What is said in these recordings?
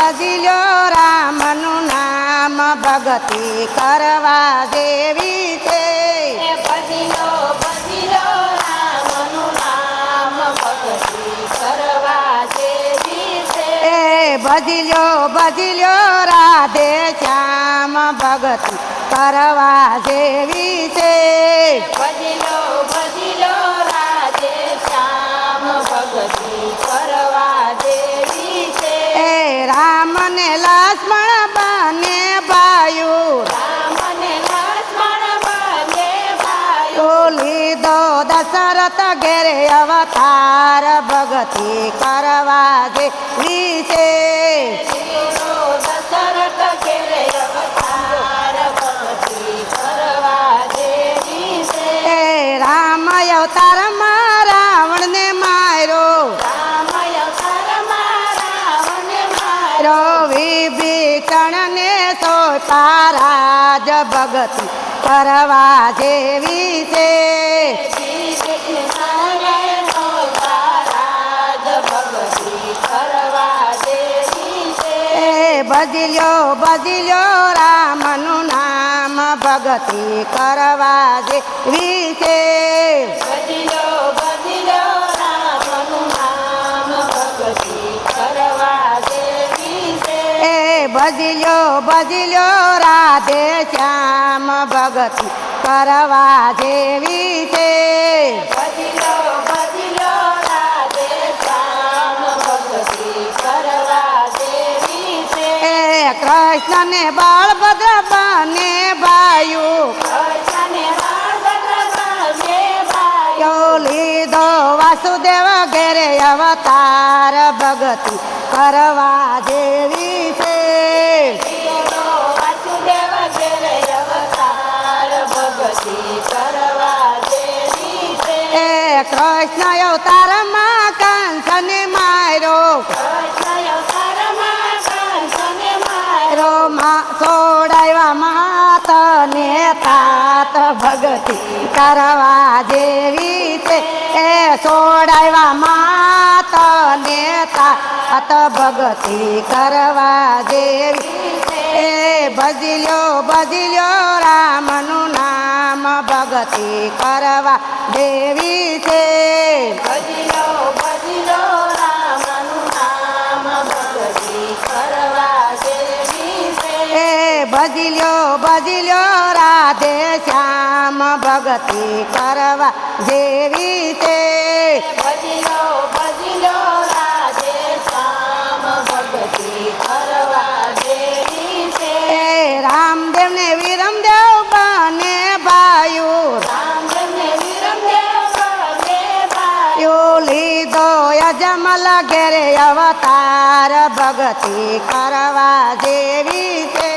ભજી લ્યો રામનું નામ ભગતિ કરવા જેવી છે ભજી લો રામનું નામ ભક્તિ કરવા જેવી છે ભજી લ્યો રાધે શ્યામ ભગતિ કરવા જેવી છે ભજી લો રાધે શ્યામ ભક્તિ કરવા જેવી છે રામ ને લક્ષ્મણ બને ભાયું લીધો દશરથ ઘેરે અવતાર ભગતિ કરવા જેવી છે દશરથ ઘેરે અવતાર ભક્તિ કરવા જેવી છે રામ અવતારમાં રાવણ ને માર્યો વિભીષણ ને સોતા રાજ ભગતિ કરવા જેવી છે ભજી લ્યો રામનું નામ ભગતિ કરવા જેવી છે ભજી લો રામનું નામ ભક્તિ કરવા જેવી છે ભજી લ્યો રાધે શ્યામ ભગતિ કરવા જેવી છે ભજી લો રાધે શ્યામ ભક્તિ કરવા જેવી છે કૃષ્ણ ને બળભદ્ર બને ભાયું લીધો વાસુદેવ ઘેરે અવતાર ભગતિ કરવા જેવી છે વાસુદેવ ઘેરે અવતાર ભક્તિ કરવા જેવી છે કૃષ્ણ અવતારમાં કંસને માર્યો છોડાવ્યા માતને તાત ભગતિ કરવા જેવી છે છોડાવ્યા માતને તાત ભગતિ કરવા જેવી ભજી લ્યો રામનું નામ ભગતિ કરવા દેવી છે ભજી લો રામનું નામ ભક્તિ કરવા જેવી છે ભજી લ્યો રાધે શ્યામ ભગતિ કરવા જેવી છે ભજી લો રાધે શ્યામ ભક્તિ કરવા જેવી છે રામદેવ ને વિરમદેવ બને ભાયું લીધો યજમલ ઘેરે અવતાર ભગતિ કરવા જેવી છે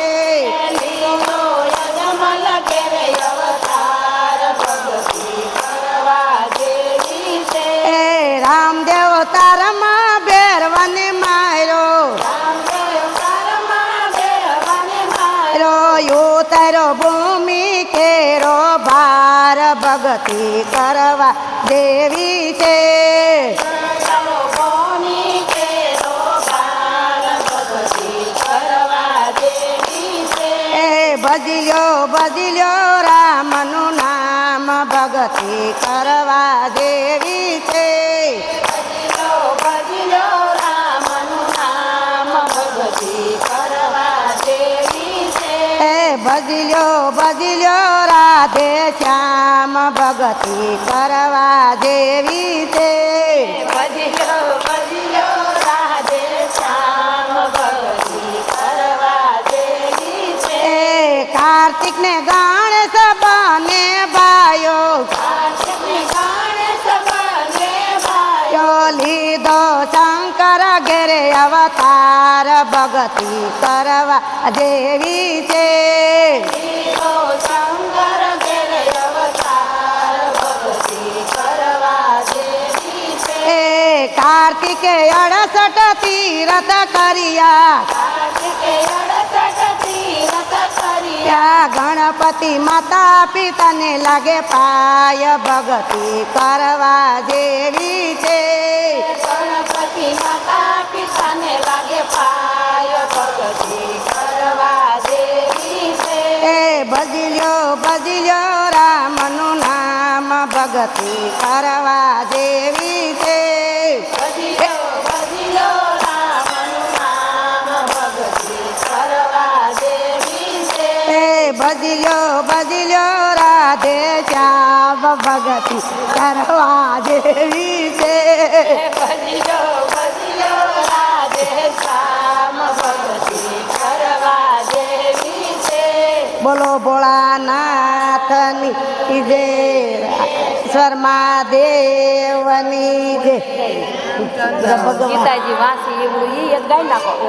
રામદેવ તારમાં ભેરવને માર્યો તારો ભૂમિ કેરો ભાર ભગતિ કરવા દેવી છે ભજી લ્યો રામનું નામ ભગતિ કરવા દેવી છે ભજી લો રામનું નામ ભક્તિ કરવા જેવી છે ભજી લ્યો રાધે શ્યામ ભગતિ કરવા દેવી છે ભજી લો રાધે શ્યામ ભક્તિ કરવા જેવી છે કાર્તિક ને ગણેશ બને ભાયો લીધો શંકર ઘેરે અવતાર ભગતિ કરવા દેવી છે શંકર ઘેરે અવતાર ભક્તિ કરવા જેવી છે કાર્તિકે 68 તીરથ કર્યા ગણપતિ માતા પિતાને લાગે પાય ભગતિ કરવા જેવી છે ગણપતિ માતા પિતાને લાગે પાય શ્યામ ભગતી કરવા જેવી છે ભજ્યો રાધે શ્યામ ભગતી કરવા જેવી છે બોલો ભોળાનાથની જય ઈશ્વરમાં દેવની જય ભગવાન ગીતાજી વાંચી એવું ઈ એક ગાઈ નાખો